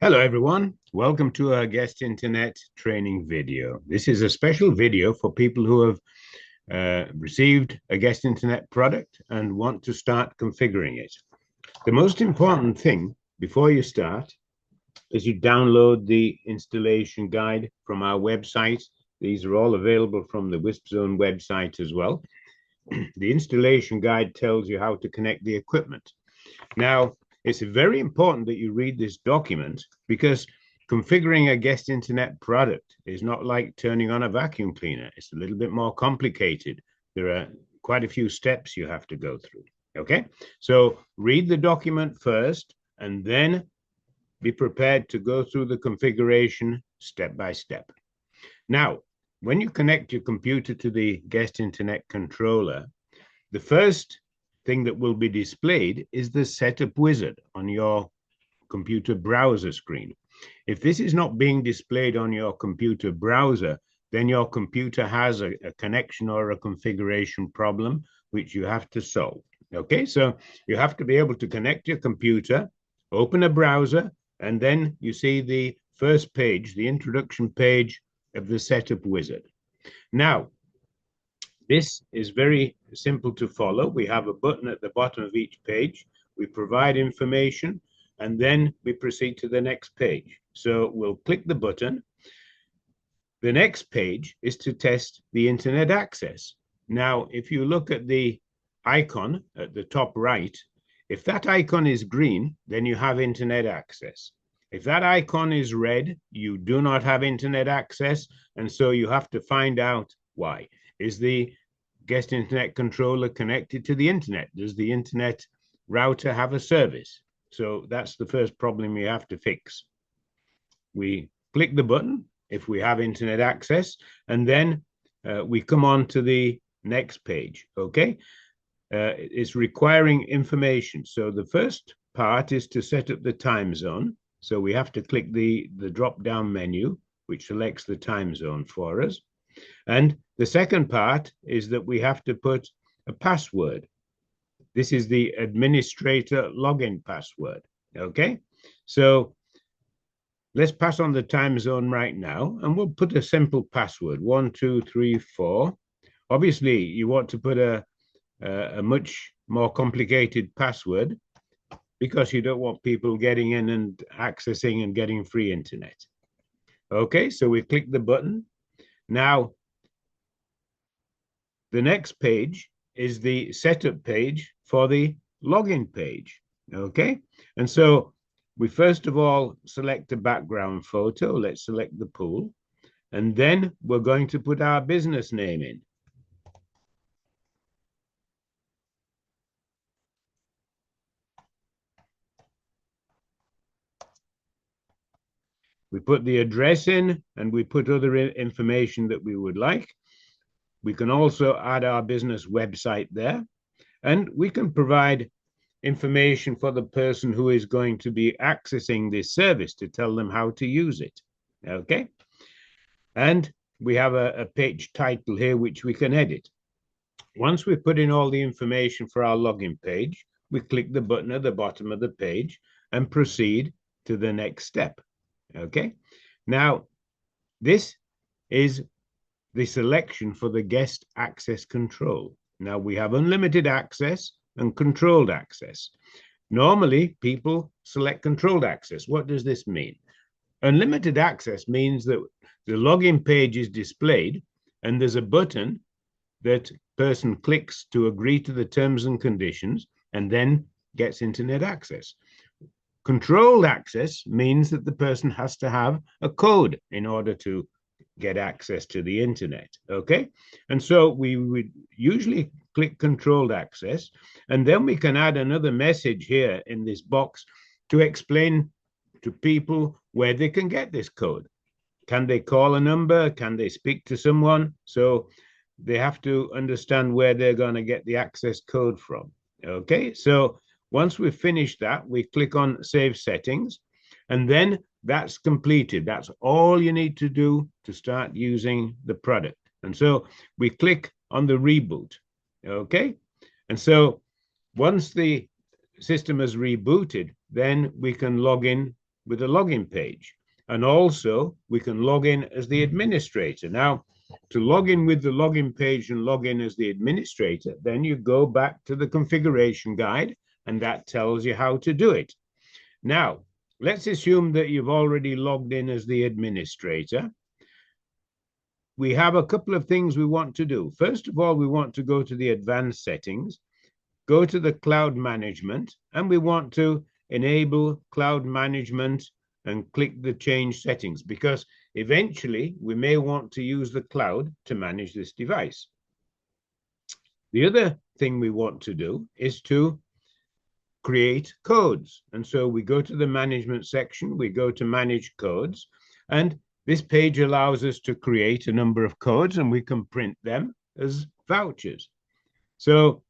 Hello everyone, welcome to our guest internet training video. This is a special video for people who have received a guest internet product and want to start configuring it. The most important thing before you start is you download the installation guide from our website. These are all available from the WiSPZone website as well. The installation guide tells you how to connect the equipment. Now, it's very important that you read this document because configuring a guest internet product is not like turning on a vacuum cleaner. It's a little bit more complicated. There are quite a few steps you have to go through. Okay, so read the document first and then be prepared to go through the configuration step by step. Now, when you connect your computer to the guest internet controller, the first thing that will be displayed is the setup wizard on your computer browser screen. If this is not being displayed on your computer browser, then your computer has a connection or a configuration problem which you have to solve. Okay, so you have to be able to connect your computer, open a browser, and then you see the first page, the introduction page of the setup wizard. Now, this is very simple to follow. We have a button at the bottom of each page. We provide information, and then we proceed to the next page. So we'll click the button. The next page is to test the internet access. Now, if you look at the icon at the top right, if that icon is green, then you have internet access. If that icon is red, you do not have internet access, and so you have to find out why. Is the guest internet controller connected to the internet? Does the internet router have a service? So that's the first problem you have to fix. We click the button if we have internet access, and then we come on to the next page, okay? It's requiring information. So the first part is to set up the time zone. So we have to click the drop-down menu, which selects the time zone for us. And the second part is that we have to put a password. This is the administrator login password. Okay, so let's pass on the time zone right now, and we'll put a simple password, 1, 2, 3, 4. Obviously, you want to put a much more complicated password because you don't want people getting in and accessing and getting free internet. Okay, so we click the button. Now, the next page is the setup page for the login page, okay? And so we first of all select a background photo. Let's select the pool. And then we're going to put our business name in. We put the address in, and we put other information that we would like. We can also add our business website there, and we can provide information for the person who is going to be accessing this service to tell them how to use it. Okay. And we have a page title here, which we can edit. Once we've put in all the information for our login page, we click the button at the bottom of the page and proceed to the next step. Okay. Now, this is the selection for the guest access control. Now, we have unlimited access and controlled access. Normally, people select controlled access. What does this mean? Unlimited access means that the login page is displayed and there's a button that person clicks to agree to the terms and conditions and then gets internet access. Controlled access means that the person has to have a code in order to get access to the internet, okay? And so we would usually click controlled access, and then we can add another message here in this box to explain to people where they can get this code. Can they call a number? Can they speak to someone? So they have to understand where they're going to get the access code from, okay? So once we've finished that, we click on Save Settings, and then that's completed. That's all you need to do to start using the product. And so we click on the reboot, okay? And so once the system has rebooted, then we can log in with a login page. And also we can log in as the administrator. Now, to log in with the login page and log in as the administrator, then you go back to the configuration guide, and that tells you how to do it. Now, let's assume that you've already logged in as the administrator. We have a couple of things we want to do. First of all, we want to go to the advanced settings, go to the cloud management, and we want to enable cloud management and click the change settings, because eventually we may want to use the cloud to manage this device. The other thing we want to do is to create codes. And so we go to the management section, we go to manage codes, and this page allows us to create a number of codes, and we can print them as vouchers. So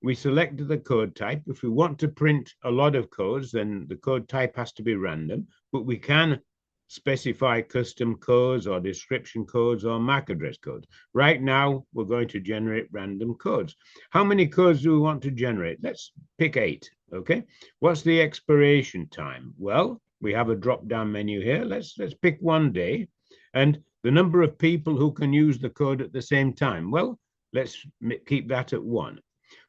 we select the code type. If we want to print a lot of codes, then the code type has to be random, but we can specify custom codes or description codes or MAC address codes. Right now, we're going to generate random codes. How many codes do we want to generate? Let's pick 8, okay? What's the expiration time? Well, we have a drop-down menu here. Let's pick 1 day. And the number of people who can use the code at the same time. Well, let's keep that at 1.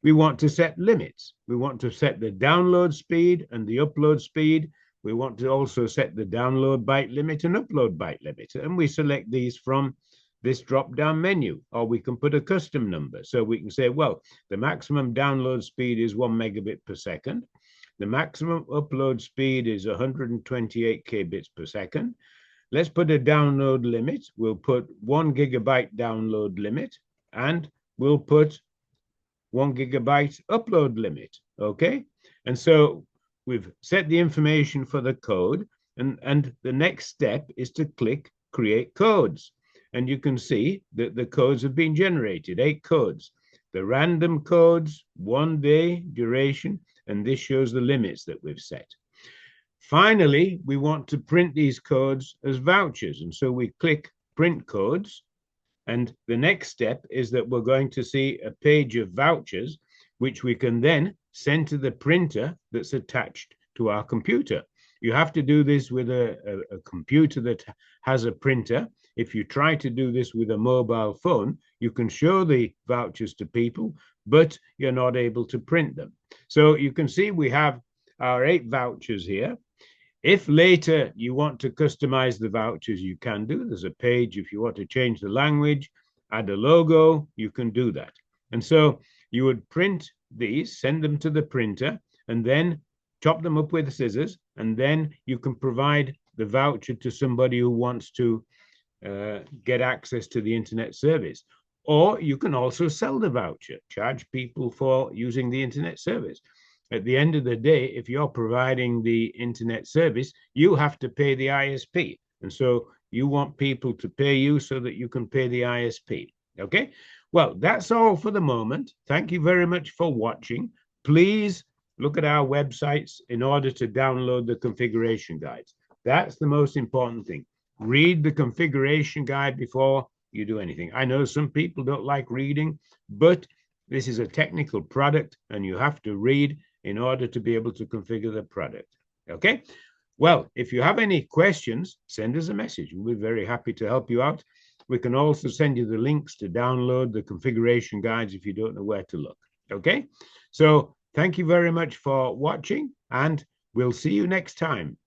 We want to set limits. We want to set the download speed and the upload speed. We want to also set the download byte limit and upload byte limit. And we select these from this drop-down menu, or we can put a custom number. So we can say, well, the maximum download speed is 1 megabit per second. The maximum upload speed is 128 kbits per second. Let's put a download limit. We'll put 1 gigabyte download limit, and we'll put 1 gigabyte upload limit, okay? And so we've set the information for the code, and the next step is to click Create Codes. And you can see that the codes have been generated, 8 codes. The random codes, 1 day duration, and this shows the limits that we've set. Finally, we want to print these codes as vouchers, and so we click Print Codes. And the next step is that we're going to see a page of vouchers, which we can then send to the printer that's attached to our computer. You have to do this with a computer that has a printer. If you try to do this with a mobile phone, you can show the vouchers to people, but you're not able to print them. So you can see we have our 8 vouchers here. If later you want to customize the vouchers, you can do. There's a page if you want to change the language, add a logo, you can do that. And so you would print these, send them to the printer, and then chop them up with scissors, and then you can provide the voucher to somebody who wants to get access to the internet service. Or you can also sell the voucher, charge people for using the internet service. At the end of the day, if you're providing the internet service, you have to pay the ISP. And so you want people to pay you so that you can pay the ISP. Okay? Well, that's all for the moment. Thank you very much for watching. Please look at our websites in order to download the configuration guides. That's the most important thing. Read the configuration guide before you do anything. I know some people don't like reading, but this is a technical product and you have to read in order to be able to configure the product. Okay? Well, if you have any questions, send us a message. We'll be very happy to help you out. We can also send you the links to download the configuration guides if you don't know where to look. Okay? So thank you very much for watching, and we'll see you next time.